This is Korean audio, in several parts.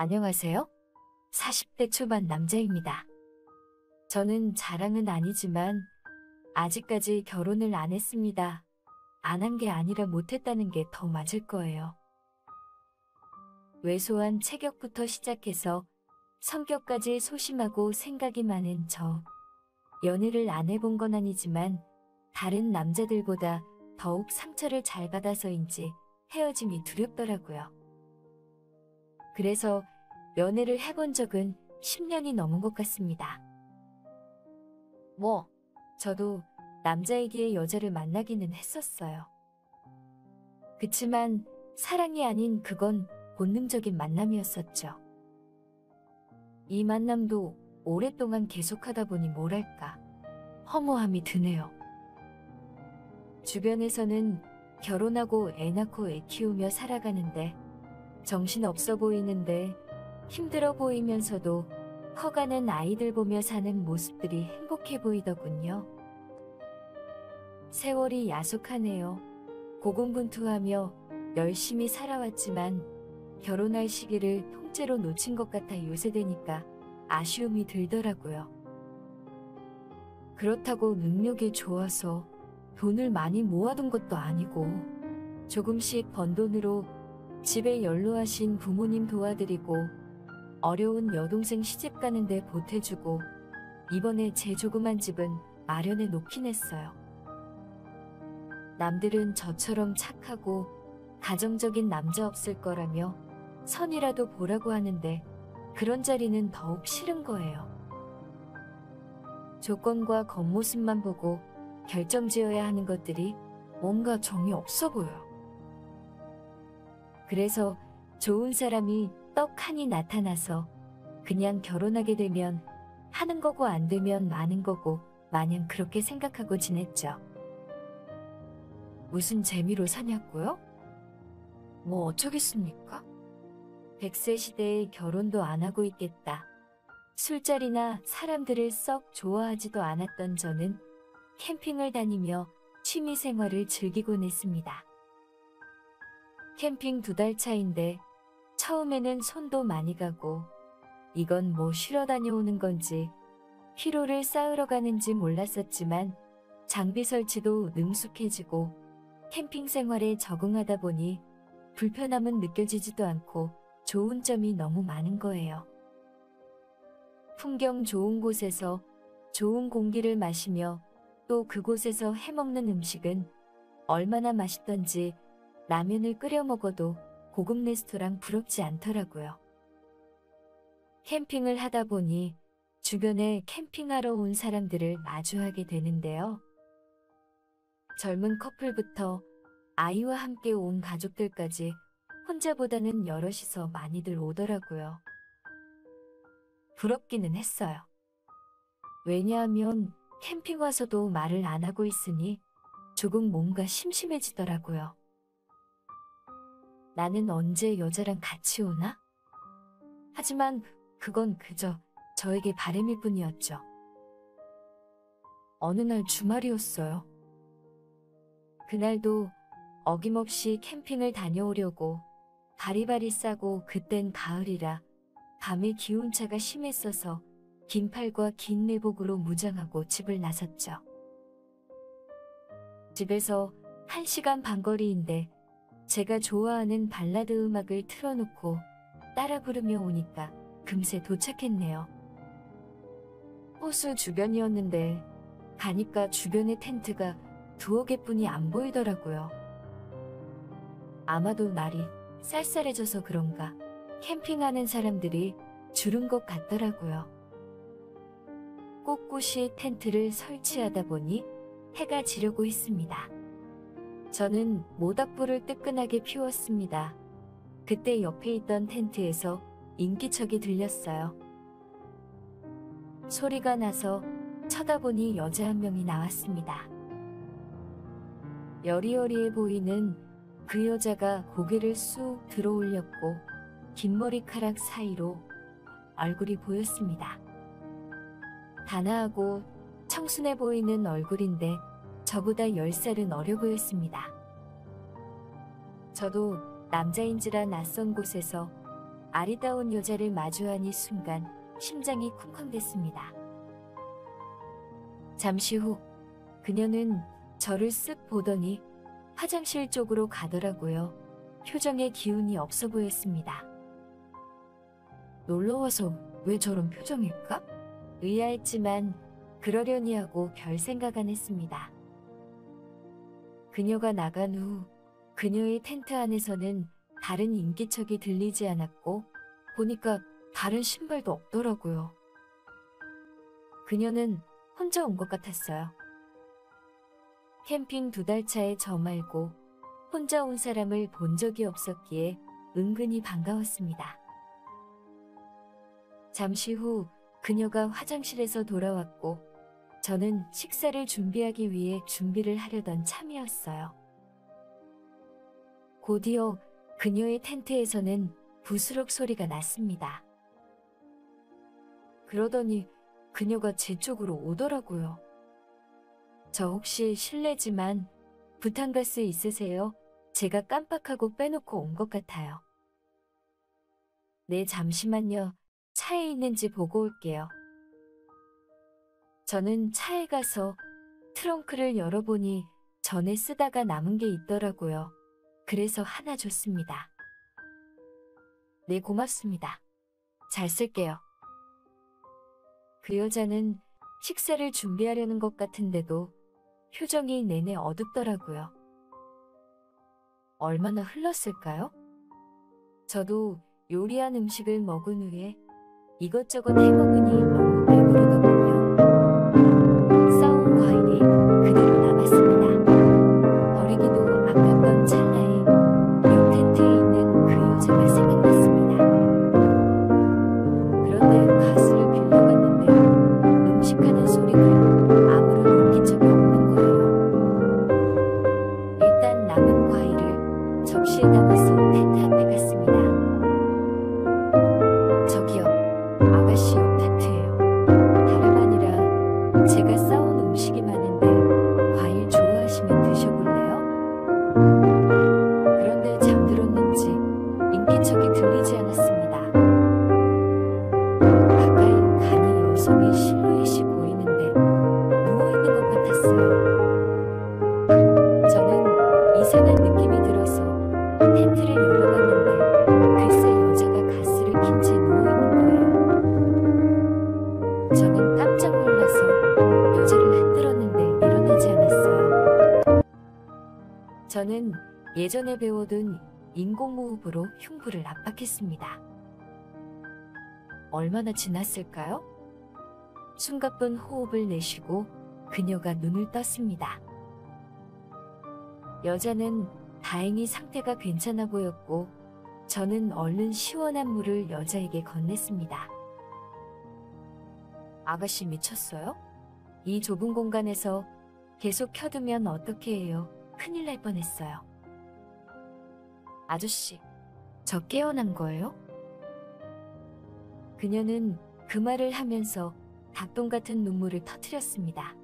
안녕하세요. 40대 초반 남자입니다. 저는 자랑은 아니지만 아직까지 결혼을 안 했습니다. 안 한 게 아니라 못했다는 게 더 맞을 거예요. 왜소한 체격부터 시작해서 성격까지 소심하고 생각이 많은 저. 연애를 안 해본 건 아니지만 다른 남자들보다 더욱 상처를 잘 받아서인지 헤어짐이 두렵더라고요. 그래서 연애를 해본 적은 10년이 넘은 것 같습니다. 저도 남자이기에 여자를 만나기는 했었어요. 그치만 사랑이 아닌 그건 본능적인 만남이었었죠. 이 만남도 오랫동안 계속하다 보니 뭐랄까 허무함이 드네요. 주변에서는 결혼하고 애 낳고 애 키우며 살아가는데 정신없어 보이는데 힘들어 보이면서도 커가는 아이들 보며 사는 모습들이 행복해 보이더군요. 세월이 야속하네요. 고군분투하며 열심히 살아왔지만 결혼할 시기를 통째로 놓친 것 같아 요새 되니까 아쉬움이 들더라고요. 그렇다고 능력이 좋아서 돈을 많이 모아둔 것도 아니고 조금씩 번 돈으로 집에 연로하신 부모님 도와드리고 어려운 여동생 시집 가는데 보태주고 이번에 제 조그만 집은 마련해 놓긴 했어요. 남들은 저처럼 착하고 가정적인 남자 없을 거라며 선이라도 보라고 하는데 그런 자리는 더욱 싫은 거예요. 조건과 겉모습만 보고 결정지어야 하는 것들이 뭔가 정이 없어 보여요. 그래서 좋은 사람이 떡하니 나타나서 그냥 결혼하게 되면 하는 거고 안 되면 마는 거고 마냥 그렇게 생각하고 지냈죠. 무슨 재미로 사냐고요? 뭐 어쩌겠습니까? 100세 시대에 결혼도 안 하고 있겠다. 술자리나 사람들을 썩 좋아하지도 않았던 저는 캠핑을 다니며 취미 생활을 즐기곤 했습니다. 캠핑 2달 차인데 처음에는 손도 많이 가고 이건 뭐 쉬러 다녀오는 건지 피로를 쌓으러 가는지 몰랐었지만 장비 설치도 능숙해지고 캠핑 생활에 적응하다 보니 불편함은 느껴지지도 않고 좋은 점이 너무 많은 거예요. 풍경 좋은 곳에서 좋은 공기를 마시며 또 그곳에서 해먹는 음식은 얼마나 맛있던지 라면을 끓여 먹어도 고급 레스토랑 부럽지 않더라고요. 캠핑을 하다 보니 주변에 캠핑하러 온 사람들을 마주하게 되는데요. 젊은 커플부터 아이와 함께 온 가족들까지 혼자보다는 여럿이서 많이들 오더라고요. 부럽기는 했어요. 왜냐하면 캠핑 와서도 말을 안 하고 있으니 조금 뭔가 심심해지더라고요. 나는 언제 여자랑 같이 오나? 하지만 그건 그저 저에게 바람일 뿐이었죠. 어느 날 주말이었어요. 그날도 어김없이 캠핑을 다녀오려고 바리바리 싸고 그땐 가을이라 밤에 기온차가 심했어서 긴팔과 긴 내복으로 무장하고 집을 나섰죠. 집에서 1시간 반 거리인데 제가 좋아하는 발라드 음악을 틀어놓고 따라 부르며 오니까 금세 도착했네요. 호수 주변이었는데 가니까 주변에 텐트가 2-3개뿐이 안 보이더라고요. 아마도 날이 쌀쌀해져서 그런가 캠핑하는 사람들이 줄은 것 같더라고요. 꼿꼿이 텐트를 설치하다 보니 해가 지려고 했습니다. 저는 모닥불을 뜨끈하게 피웠습니다. 그때 옆에 있던 텐트에서 인기척이 들렸어요. 소리가 나서 쳐다보니 여자 한 명이 나왔습니다. 여리여리해 보이는 그 여자가 고개를 쑥 들어 올렸고 긴 머리카락 사이로 얼굴이 보였습니다. 단아하고 청순해 보이는 얼굴인데 저보다 10살은 어려 보였습니다. 저도 남자인지라 낯선 곳에서 아리따운 여자를 마주하니 순간 심장이 쿵쾅댔습니다. 잠시 후 그녀는 저를 쓱 보더니 화장실 쪽으로 가더라고요. 표정에 기운이 없어 보였습니다. 놀러와서 왜 저런 표정일까? 의아했지만 그러려니 하고 별 생각 안 했습니다. 그녀가 나간 후 그녀의 텐트 안에서는 다른 인기척이 들리지 않았고 보니까 다른 신발도 없더라고요. 그녀는 혼자 온 것 같았어요. 캠핑 2달 차에 저 말고 혼자 온 사람을 본 적이 없었기에 은근히 반가웠습니다. 잠시 후 그녀가 화장실에서 돌아왔고 저는 식사를 준비하기 위해 준비를 하려던 참이었어요. 곧이어 그녀의 텐트에서는 부스럭 소리가 났습니다. 그러더니 그녀가 제 쪽으로 오더라고요. 저 혹시 실례지만 부탄가스 있으세요? 제가 깜빡하고 빼놓고 온 것 같아요. 네, 잠시만요. 차에 있는지 보고 올게요. 저는 차에 가서 트렁크를 열어보니 전에 쓰다가 남은 게 있더라고요. 그래서 하나 줬습니다. 네, 고맙습니다. 잘 쓸게요. 그 여자는 식사를 준비하려는 것 같은데도 표정이 내내 어둡더라고요. 얼마나 흘렀을까요? 저도 요리한 음식을 먹은 후에 이것저것 해먹으니 너무 배부르더군요. 싸온 과일이 그대로 남았습니다. 버리기도 아깝던 찰나에 옆 텐트에 있는 그 여자가 생각났습니다. 그런데 가스를 빌려갔는데 음식하는 소리가 아무런 인기척이 없는 거예요. 일단 남은 과일을 접시에 담아서 텐트 앞에 갔습니다. 저기요, 아가씨 옆 텐트예요. 다름 아니라 제가 싸온 음식이 많은데 과일 좋아하시면 드셔볼래요? 그런데 잠들었는지 인기척이 들리지 않았습니다. 가까이 가니 여성의 실루엣이 보이는데 누워있는 것 같았어요. 저는 이상한 느낌이 들어서 텐트를 열어봤는데 글쎄 여자가 가스를 킨 채 누워있는 거예요. 저는 깜짝 놀라서 여자를 흔들었는데 일어나지 않았어요. 저는 예전에 배워둔 인공호흡으로 흉부를 압박했습니다. 얼마나 지났을까요? 숨가쁜 호흡을 내쉬고 그녀가 눈을 떴습니다. 여자는 다행히 상태가 괜찮아 보였고 저는 얼른 시원한 물을 여자에게 건넸습니다. 아가씨 미쳤어요? 이 좁은 공간에서 계속 켜두면 어떻게 해요? 큰일 날 뻔했어요. 아저씨, 저 깨어난 거예요? 그녀는 그 말을 하면서 닭똥 같은 눈물을 터뜨렸습니다.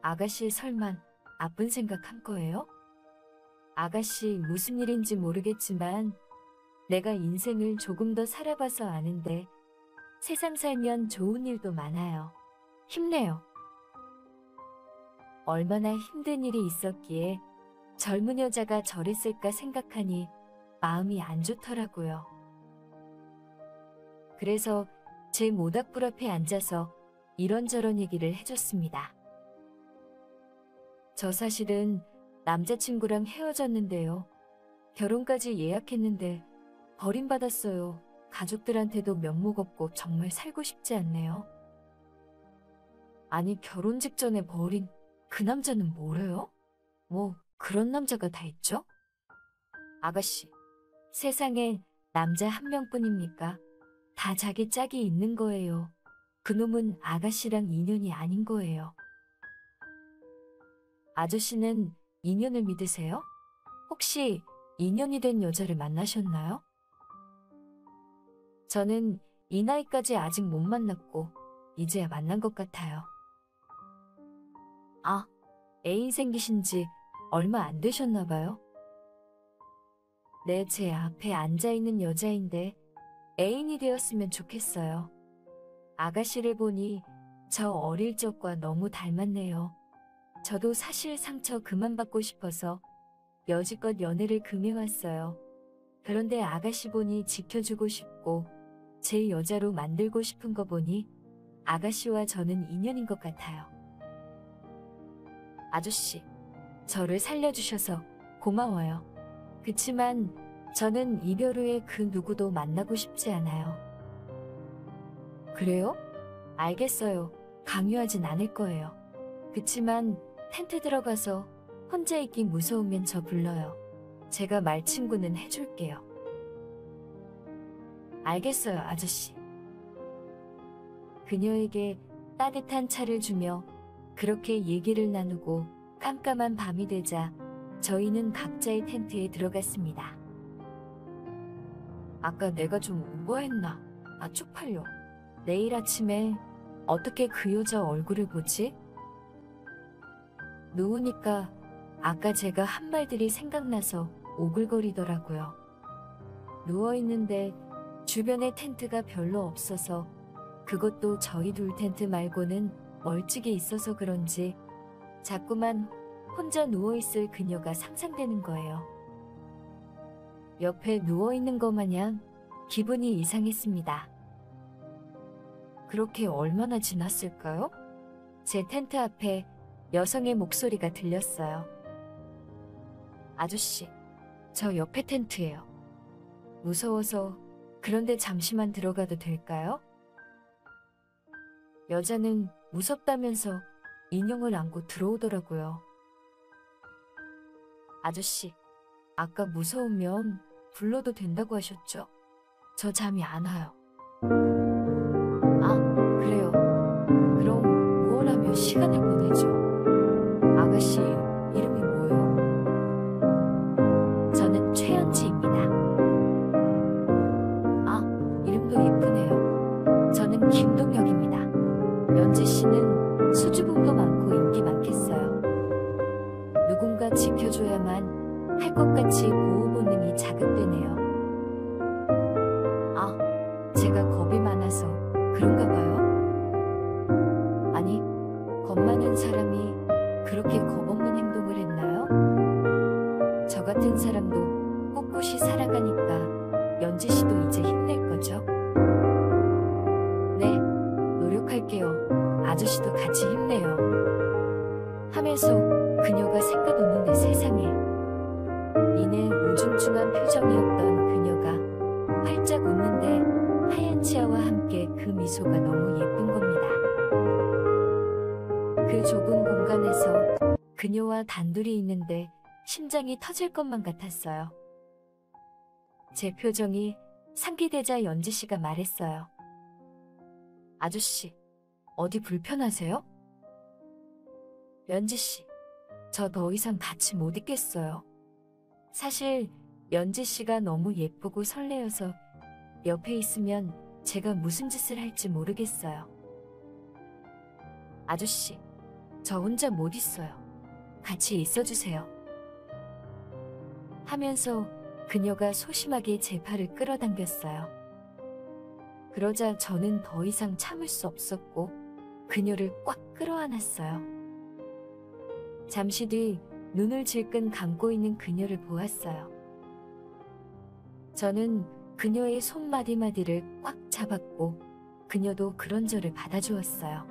아가씨 설마 나쁜 생각한 거예요? 아가씨 무슨 일인지 모르겠지만 내가 인생을 조금 더 살아봐서 아는데 세상 살면 좋은 일도 많아요. 힘내요. 얼마나 힘든 일이 있었기에 젊은 여자가 저랬을까 생각하니 마음이 안 좋더라고요. 그래서 제 모닥불 앞에 앉아서 이런저런 얘기를 해줬습니다. 저 사실은 남자친구랑 헤어졌는데요. 결혼까지 예약했는데 버림받았어요. 가족들한테도 면목 없고 정말 살고 싶지 않네요. 아니 결혼 직전에 버린 그 남자는 뭐래요? 뭐 그런 남자가 다 있죠? 아가씨, 세상에 남자 한 명뿐입니까? 다 자기 짝이 있는 거예요. 그놈은 아가씨랑 인연이 아닌 거예요. 아저씨는 인연을 믿으세요? 혹시 인연이 된 여자를 만나셨나요? 저는 이 나이까지 아직 못 만났고 이제야 만난 것 같아요. 아, 애인 생기신 지 얼마 안 되셨나 봐요. 네, 제 앞에 앉아있는 여자인데 애인이 되었으면 좋겠어요. 아가씨를 보니 저 어릴 적과 너무 닮았네요. 저도 사실 상처 그만 받고 싶어서 여지껏 연애를 금해왔어요. 그런데 아가씨 보니 지켜주고 싶고 제 여자로 만들고 싶은 거 보니 아가씨와 저는 인연인 것 같아요. 아저씨, 저를 살려주셔서 고마워요. 그치만 저는 이별 후에 그 누구도 만나고 싶지 않아요. 그래요? 알겠어요. 강요하진 않을 거예요. 그치만 텐트 들어가서 혼자 있기 무서우면 저 불러요. 제가 말친구는 해줄게요. 알겠어요, 아저씨. 그녀에게 따뜻한 차를 주며 그렇게 얘기를 나누고 깜깜한 밤이 되자 저희는 각자의 텐트에 들어갔습니다. 아까 내가 좀 오버했나? 아, 쪽팔려. 내일 아침에 어떻게 그 여자 얼굴을 보지? 누우니까 아까 제가 한 말들이 생각나서 오글거리더라고요. 누워있는데 주변에 텐트가 별로 없어서 그것도 저희 둘 텐트 말고는 멀찍이 있어서 그런지 자꾸만 혼자 누워있을 그녀가 상상되는 거예요. 옆에 누워있는 것 마냥 기분이 이상했습니다. 그렇게 얼마나 지났을까요? 제 텐트 앞에 여성의 목소리가 들렸어요. 아저씨, 저 옆에 텐트예요. 무서워서 그런데 잠시만 들어가도 될까요? 여자는 무섭다면서 인형을 안고 들어오더라고요. 아저씨, 아까 무서우면 불러도 된다고 하셨죠? 저 잠이 안 와요. 아, 그래요. 그럼 뭘 하며 시간을 보내죠? 아가씨, 이름이 뭐예요? 저는 최연지입니다. 아, 이름도 예쁘네요. 저는 김동혁입니다. 연지 씨는 수줍음도 많고 인기 많겠어요. 누군가 지켜줘야만 할 것 같이 보호 본능이 자극되네요. 아, 제가 겁이 많아서 그런가 봐요? 아니, 겁 많은 사람이 그렇게 겁없는 행동을 했나요? 저 같은 사람도 꿋꿋이 살아가니까 연지 씨도 이제 힘낼 거죠? 네, 노력할게요. 아저씨도 같이 힘내요. 하면서 그녀가 생각 없는데 세상에. 이내 우중충한 표정이었던 그녀가 활짝 웃는데 하얀 치아와 함께 그 미소가 너무 예쁜 겁니다. 그 좁은 공간에서 그녀와 단둘이 있는데 심장이 터질 것만 같았어요. 제 표정이 상기되자 연지 씨가 말했어요. 아저씨, 어디 불편하세요? 연지 씨, 저 더 이상 같이 못 있겠어요. 사실 연지 씨가 너무 예쁘고 설레어서 옆에 있으면 제가 무슨 짓을 할지 모르겠어요. 아저씨, 저 혼자 못 있어요. 같이 있어주세요. 하면서 그녀가 소심하게 제 팔을 끌어당겼어요. 그러자 저는 더 이상 참을 수 없었고 그녀를 꽉 끌어안았어요. 잠시 뒤 눈을 질끈 감고 있는 그녀를 보았어요. 저는 그녀의 손 마디마디를 꽉 잡았고 그녀도 그런 저를 받아주었어요.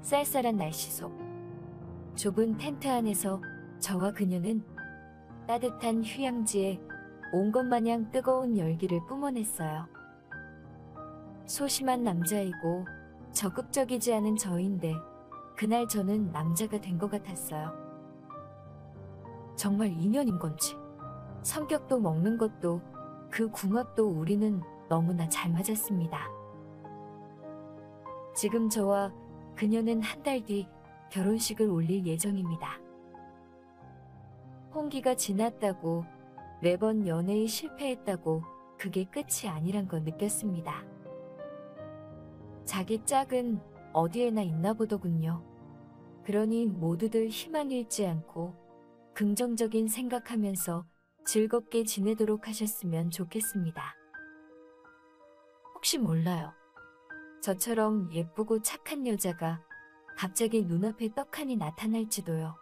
쌀쌀한 날씨 속 좁은 텐트 안에서 저와 그녀는 따뜻한 휴양지에 온 것 마냥 뜨거운 열기를 뿜어냈어요. 소심한 남자이고 적극적이지 않은 저인데 그날 저는 남자가 된 것 같았어요. 정말 인연인 건지 성격도 먹는 것도 그 궁합도 우리는 너무나 잘 맞았습니다. 지금 저와 그녀는 한 달 뒤 결혼식을 올릴 예정입니다. 홍기가 지났다고 매번 연애에 실패했다고 그게 끝이 아니란 걸 느꼈습니다. 자기 짝은 어디에나 있나 보더군요. 그러니 모두들 희망 잃지 않고 긍정적인 생각하면서 즐겁게 지내도록 하셨으면 좋겠습니다. 혹시 몰라요. 저처럼 예쁘고 착한 여자가 갑자기 눈앞에 떡하니 나타날지도요.